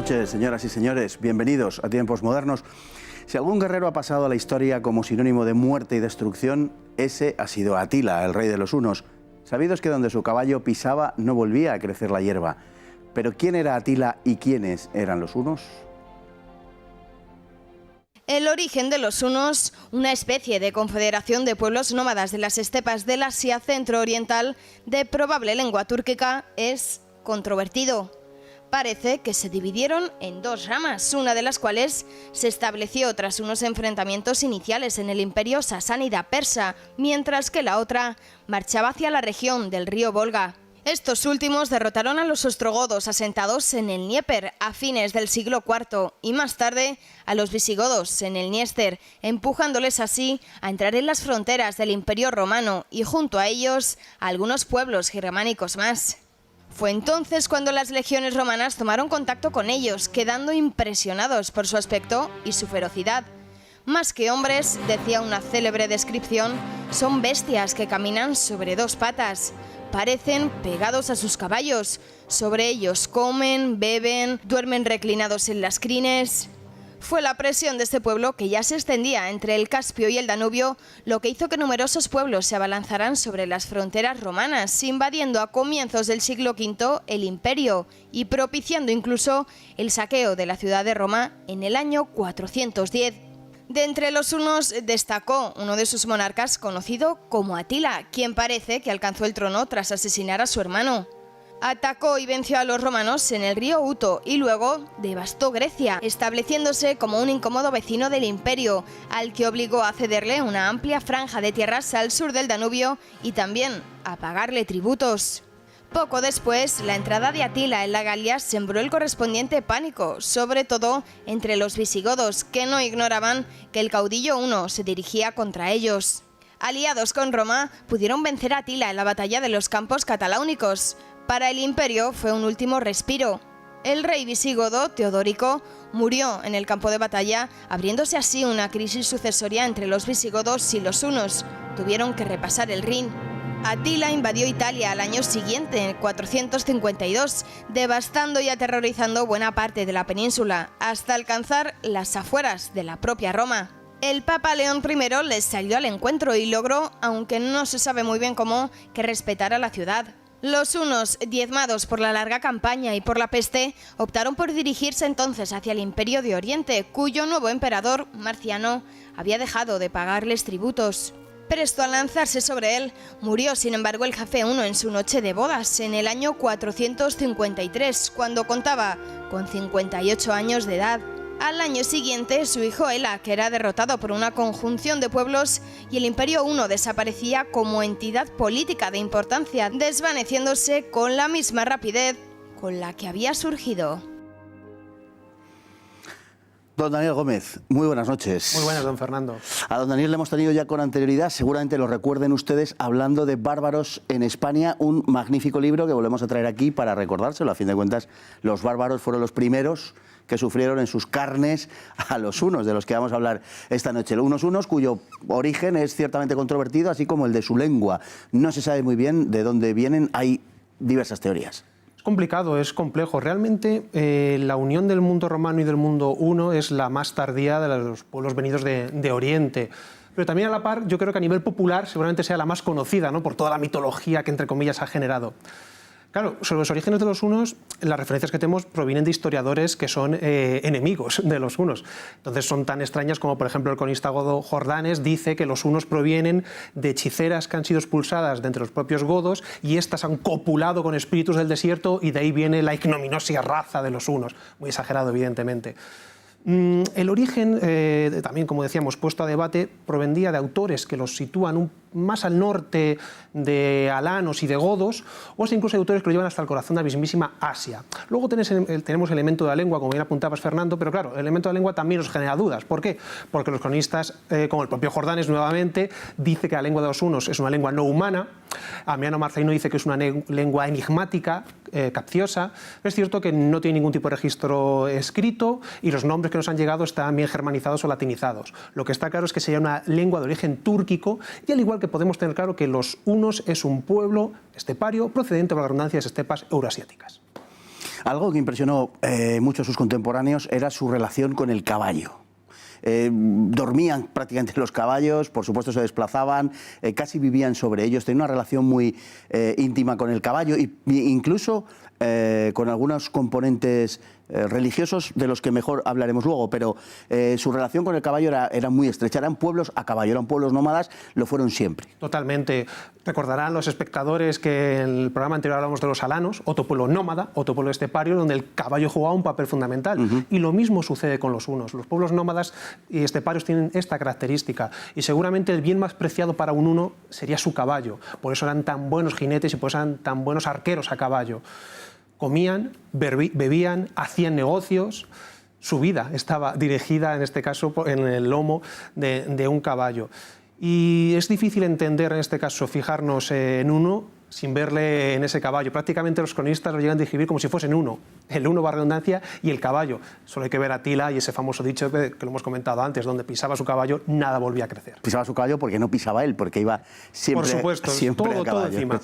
noches, señoras y señores. Bienvenidos a Tiempos Modernos. Si algún guerrero ha pasado a la historia como sinónimo de muerte y destrucción, ese ha sido Atila, el rey de los hunos. Sabido es que donde su caballo pisaba no volvía a crecer la hierba. Pero ¿quién era Atila y quiénes eran los hunos? El origen de los hunos, una especie de confederación de pueblos nómadas de las estepas del Asia centro-oriental de probable lengua túrquica, es controvertido. Parece que se dividieron en dos ramas, una de las cuales se estableció tras unos enfrentamientos iniciales en el imperio sasánida persa, mientras que la otra marchaba hacia la región del río Volga. Estos últimos derrotaron a los ostrogodos asentados en el Dnieper a fines del siglo IV y más tarde a los visigodos en el Dniester, empujándoles así a entrar en las fronteras del Imperio Romano y junto a ellos a algunos pueblos germánicos más. Fue entonces cuando las legiones romanas tomaron contacto con ellos, quedando impresionados por su aspecto y su ferocidad. Más que hombres, decía una célebre descripción, son bestias que caminan sobre dos patas. Parecen pegados a sus caballos. Sobre ellos comen, beben, duermen reclinados en las crines. Fue la presión de este pueblo, que ya se extendía entre el Caspio y el Danubio, lo que hizo que numerosos pueblos se abalanzaran sobre las fronteras romanas, invadiendo a comienzos del siglo V el imperio y propiciando incluso el saqueo de la ciudad de Roma en el año 410. De entre los hunos destacó uno de sus monarcas conocido como Atila, quien parece que alcanzó el trono tras asesinar a su hermano. Atacó y venció a los romanos en el río Uto y luego devastó Grecia, estableciéndose como un incómodo vecino del imperio, al que obligó a cederle una amplia franja de tierras al sur del Danubio y también a pagarle tributos. Poco después, la entrada de Atila en la Galia sembró el correspondiente pánico, sobre todo entre los visigodos, que no ignoraban que el caudillo huno se dirigía contra ellos. Aliados con Roma, pudieron vencer a Atila en la batalla de los Campos Cataláunicos. Para el imperio fue un último respiro. El rey visigodo, Teodórico, murió en el campo de batalla, abriéndose así una crisis sucesoria entre los visigodos y los hunos. Tuvieron que repasar el Rin. Atila invadió Italia al año siguiente, en 452, devastando y aterrorizando buena parte de la península, hasta alcanzar las afueras de la propia Roma. El Papa León I les salió al encuentro y logró, aunque no se sabe muy bien cómo, que respetara la ciudad. Los hunos, diezmados por la larga campaña y por la peste, optaron por dirigirse entonces hacia el Imperio de Oriente, cuyo nuevo emperador, Marciano, había dejado de pagarles tributos. Presto a lanzarse sobre él, murió sin embargo el jefe huno en su noche de bodas, en el año 453, cuando contaba con 58 años de edad. Al año siguiente, su hijo Ela, que era derrotado por una conjunción de pueblos, y el imperio huno desaparecía como entidad política de importancia, desvaneciéndose con la misma rapidez con la que había surgido. Don Daniel Gómez, muy buenas noches. Muy buenas, don Fernando. A don Daniel le hemos tenido ya con anterioridad, seguramente lo recuerden ustedes, hablando de bárbaros en España, un magnífico libro que volvemos a traer aquí para recordárselo. A fin de cuentas, los bárbaros fueron los primeros que sufrieron en sus carnes a los hunos, de los que vamos a hablar esta noche. Unos hunos cuyo origen es ciertamente controvertido, así como el de su lengua. No se sabe muy bien de dónde vienen, hay diversas teorías. Es complicado, es complejo. Realmente la unión del mundo romano y del mundo huno es la más tardía de los pueblos venidos de Oriente. Pero también a la par, yo creo que a nivel popular seguramente sea la más conocida, ¿no?, por toda la mitología que entre comillas ha generado. Claro, sobre los orígenes de los hunos, las referencias que tenemos provienen de historiadores que son enemigos de los hunos. Entonces son tan extrañas como, por ejemplo, el cronista godo Jordanes dice que los hunos provienen de hechiceras que han sido expulsadas de entre los propios godos y éstas han copulado con espíritus del desierto y de ahí viene la ignominiosa raza de los hunos. Muy exagerado, evidentemente. El origen, también como decíamos, puesto a debate, provendía de autores que los sitúan más al norte de alanos y de godos, o hasta incluso hay autores que lo llevan hasta el corazón de la mismísima Asia. Luego tenemos el elemento de la lengua, como bien apuntabas, Fernando, pero claro, el elemento de la lengua también nos genera dudas. ¿Por qué? Porque los cronistas, como el propio Jordanes nuevamente, dice que la lengua de los hunos es una lengua no humana. Amiano Marcelino dice que es una lengua enigmática, capciosa. Es cierto que no tiene ningún tipo de registro escrito y los nombres que nos han llegado están bien germanizados o latinizados. Lo que está claro es que sería una lengua de origen túrquico y al igual que podemos tener claro que los hunos es un pueblo estepario procedente, por la redundancia, de las estepas euroasiáticas. Algo que impresionó mucho a sus contemporáneos era su relación con el caballo. Dormían prácticamente los caballos, por supuesto se desplazaban, casi vivían sobre ellos, tenían una relación muy íntima con el caballo e incluso con algunos componentes religiosos de los que mejor hablaremos luego, pero su relación con el caballo era muy estrecha. Eran pueblos a caballo, eran pueblos nómadas, lo fueron siempre. Totalmente. Recordarán los espectadores que en el programa anterior hablamos de los alanos, otro pueblo nómada, otro pueblo estepario, donde el caballo jugaba un papel fundamental. Y lo mismo sucede con los hunos. Los pueblos nómadas y esteparios tienen esta característica, y seguramente el bien más preciado para un huno sería su caballo. Por eso eran tan buenos jinetes y por eso eran tan buenos arqueros a caballo. Comían, bebían, hacían negocios, su vida estaba dirigida, en este caso, en el lomo de un caballo. Y es difícil entender, en este caso, fijarnos en uno sin verle en ese caballo. Prácticamente los cronistas lo llegan a describir como si fuesen uno. El uno va a redundancia y el caballo. Solo hay que ver a Atila y ese famoso dicho que lo hemos comentado antes, donde pisaba su caballo, nada volvía a crecer. Pisaba su caballo porque no pisaba él, porque iba siempre, por supuesto, siempre a caballo. todo encima.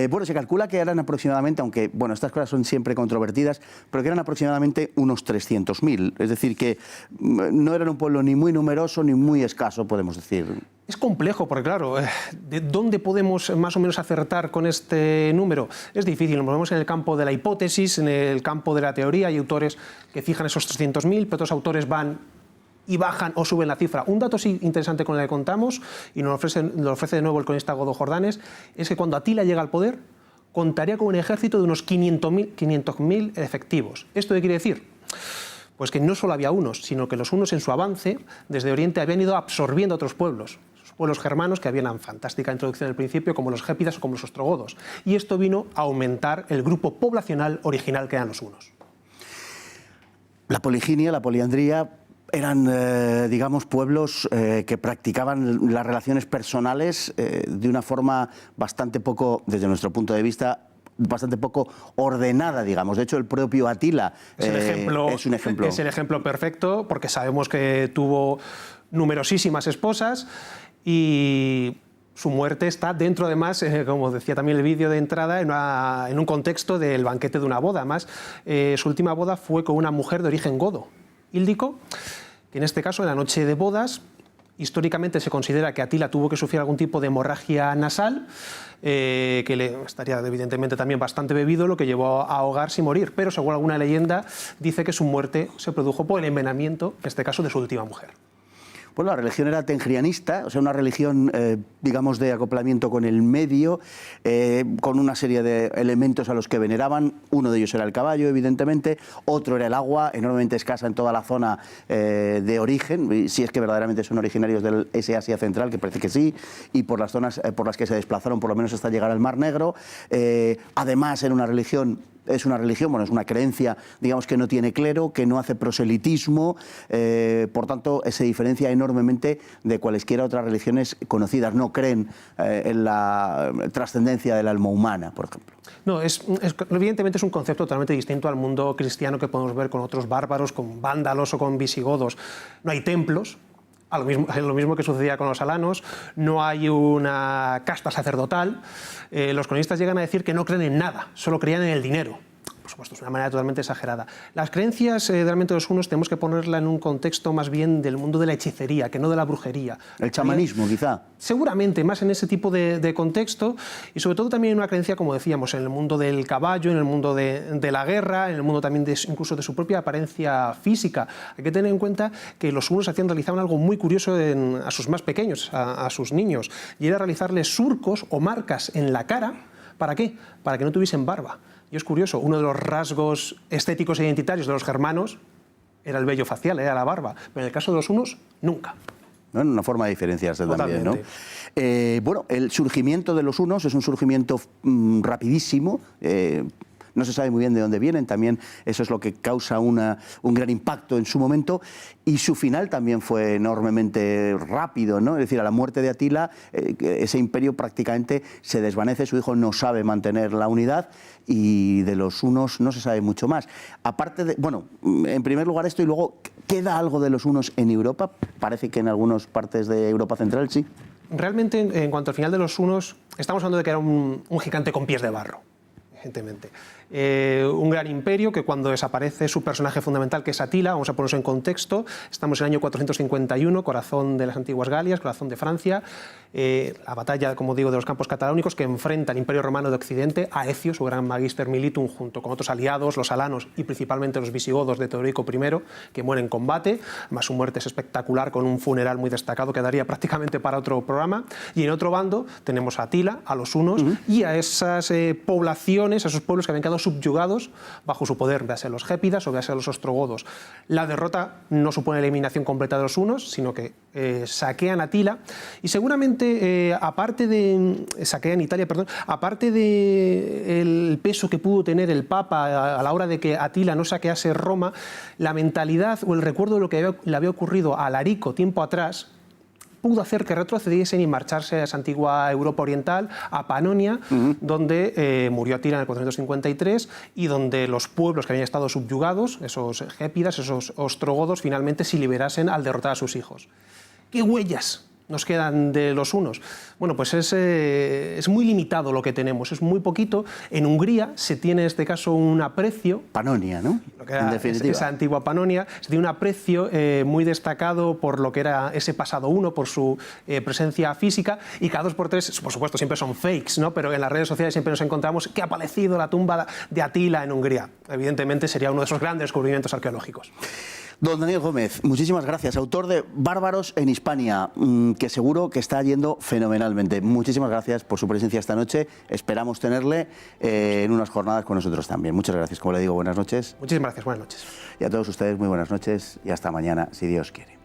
Bueno, se calcula que eran aproximadamente, aunque bueno, estas cosas son siempre controvertidas, pero que eran aproximadamente unos 300.000. Es decir, que no eran un pueblo ni muy numeroso ni muy escaso, podemos decir. Es complejo, porque claro, ¿de dónde podemos más o menos acertar con este número? Es difícil, nos movemos en el campo de la hipótesis, en el campo de la teoría. Hay autores que fijan esos 300.000, pero otros autores van y bajan o suben la cifra. Un dato sí interesante con el que contamos, y nos lo ofrece de nuevo el cronista Godó Jordanes, es que cuando Atila llega al poder, contaría con un ejército de unos 500.000 efectivos. ¿Esto qué quiere decir? Pues que no solo había unos, sino que los hunos en su avance desde Oriente habían ido absorbiendo a otros pueblos. Pueblos germanos que habían una fantástica introducción al principio, como los gépidas o como los ostrogodos. Y esto vino a aumentar el grupo poblacional original que eran los hunos. La poliginia, la poliandría, eran, digamos, pueblos que practicaban las relaciones personales de una forma bastante poco, desde nuestro punto de vista, bastante poco ordenada, digamos. De hecho, el propio Atila es un ejemplo. Es el ejemplo perfecto, porque sabemos que tuvo numerosísimas esposas y su muerte está dentro, además, como decía también el vídeo de entrada, en un contexto del banquete de una boda. Además, su última boda fue con una mujer de origen godo, Íldico, que en este caso, en la noche de bodas, históricamente se considera que Atila tuvo que sufrir algún tipo de hemorragia nasal, que le estaría evidentemente también bastante bebido, lo que llevó a ahogarse y morir. Pero según alguna leyenda, dice que su muerte se produjo por el envenenamiento, en este caso, de su última mujer. Bueno, la religión era tengrianista, o sea, una religión, digamos, de acoplamiento con el medio, con una serie de elementos a los que veneraban. Uno de ellos era el caballo, evidentemente, otro era el agua, enormemente escasa en toda la zona de origen, si es que verdaderamente son originarios de ese Asia Central, que parece que sí, y por las zonas por las que se desplazaron, por lo menos hasta llegar al Mar Negro. Además, era una religión... Es una religión, bueno, es una creencia, digamos, que no tiene clero, que no hace proselitismo, por tanto, se diferencia enormemente de cualesquiera otras religiones conocidas. No creen en la trascendencia del alma humana, por ejemplo. No, evidentemente es un concepto totalmente distinto al mundo cristiano que podemos ver con otros bárbaros, con vándalos o con visigodos. No hay templos. Lo mismo que sucedía con los alanos, no hay una casta sacerdotal. Los cronistas llegan a decir que no creen en nada, solo creían en el dinero. Por supuesto, es una manera totalmente exagerada. Las creencias realmente de los hunos tenemos que ponerla en un contexto más bien del mundo de la hechicería, que no de la brujería. El chamanismo, quizá. Seguramente, más en ese tipo de contexto, y sobre todo también en una creencia, como decíamos, en el mundo del caballo, en el mundo de la guerra, en el mundo también incluso de su propia apariencia física. Hay que tener en cuenta que los hunos realizaban algo muy curioso a sus más pequeños, a sus niños, y era realizarles surcos o marcas en la cara. ¿Para qué? Para que no tuviesen barba. Y es curioso, uno de los rasgos estéticos e identitarios de los germanos era el vello facial, era la barba, pero en el caso de los hunos, nunca. Bueno, una forma de diferenciarse también, ¿no? Bueno, el surgimiento de los hunos es un surgimiento rapidísimo. No se sabe muy bien de dónde vienen, también eso es lo que causa un gran impacto en su momento, y su final también fue enormemente rápido, ¿no? Es decir, a la muerte de Atila, ese imperio prácticamente se desvanece, su hijo no sabe mantener la unidad, y de los hunos no se sabe mucho más. Aparte de, bueno, en primer lugar esto, y luego, ¿queda algo de los hunos en Europa? Parece que en algunas partes de Europa Central sí. Realmente, en cuanto al final de los hunos, estamos hablando de que era un gigante con pies de barro. Evidentemente. Un gran imperio que cuando desaparece su personaje fundamental, que es Atila, vamos a ponernos en contexto, estamos en el año 451, corazón de las antiguas Galias, corazón de Francia, la batalla, como digo, de los campos cataláunicos que enfrenta al Imperio Romano de Occidente a Ecio, su gran magister militum, junto con otros aliados, los alanos y principalmente los visigodos de Teodorico I, que mueren en combate. Además, su muerte es espectacular, con un funeral muy destacado que daría prácticamente para otro programa. Y en otro bando tenemos a Atila, a los hunos y a esas poblaciones, a esos pueblos que habían quedado subyugados bajo su poder, véase los gépidas o véase los ostrogodos. La derrota no supone la eliminación completa de los hunos, sino que saquean Atila y seguramente, saquean Italia, perdón, aparte del peso que pudo tener el Papa a la hora de que Atila no saquease Roma, la mentalidad o el recuerdo de lo que le había ocurrido a Alarico tiempo atrás pudo hacer que retrocediesen y marcharse a esa antigua Europa oriental, a Panonia, donde murió Atila en el 453 y donde los pueblos que habían estado subyugados, esos gépidas, esos ostrogodos, finalmente se liberasen al derrotar a sus hijos. ¿Qué huellas nos quedan de los hunos? Bueno, pues es muy limitado lo que tenemos, es muy poquito. En Hungría se tiene en este caso un aprecio... Panonia, ¿no? Lo que era esa antigua Panonia, se tiene un aprecio muy destacado por lo que era ese pasado huno, por su presencia física, y cada 2 por 3, por supuesto, siempre son fakes, ¿no? Pero en las redes sociales siempre nos encontramos que ha aparecido la tumba de Atila en Hungría. Evidentemente sería uno de esos grandes descubrimientos arqueológicos. Don Daniel Gómez, muchísimas gracias. Autor de Bárbaros en Hispania, que seguro que está yendo fenomenalmente. Muchísimas gracias por su presencia esta noche. Esperamos tenerle en unas jornadas con nosotros también. Muchas gracias. Como le digo, buenas noches. Muchísimas gracias. Buenas noches. Y a todos ustedes, muy buenas noches y hasta mañana, si Dios quiere.